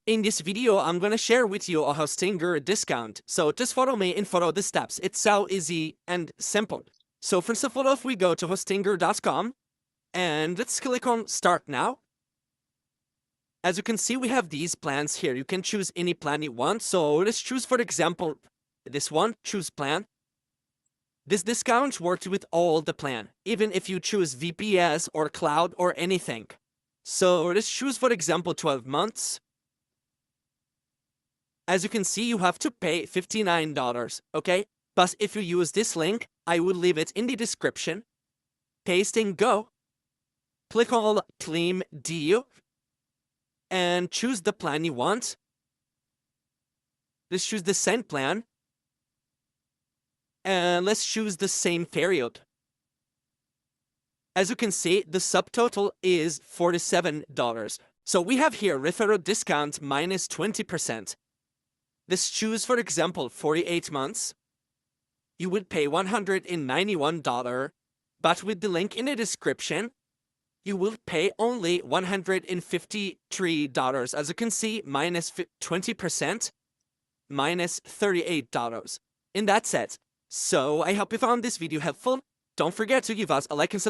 In this video, I'm gonna share with you a Hostinger discount. So just follow me and follow the steps. It's so easy and simple. So first of all, if we go to hostinger.com and let's click on Start Now. As you can see, we have these plans here. You can choose any plan you want. So let's choose, for example, this one, choose plan. This discount works with all the plan, even if you choose VPS or cloud or anything. So let's choose, for example, 12 months. As you can see, you have to pay $59, okay? But if you use this link, I will leave it in the description. Paste and go. Click on Claim Deal and choose the plan you want. Let's choose the same plan. And let's choose the same period. As you can see, the subtotal is $47. So we have here referral discount minus 20%. Let's choose, for example, 48 months. You would pay $191, but with the link in the description, you will pay only $153. As you can see, minus 20%, minus $38. And that's it. So I hope you found this video helpful. Don't forget to give us a like and subscribe.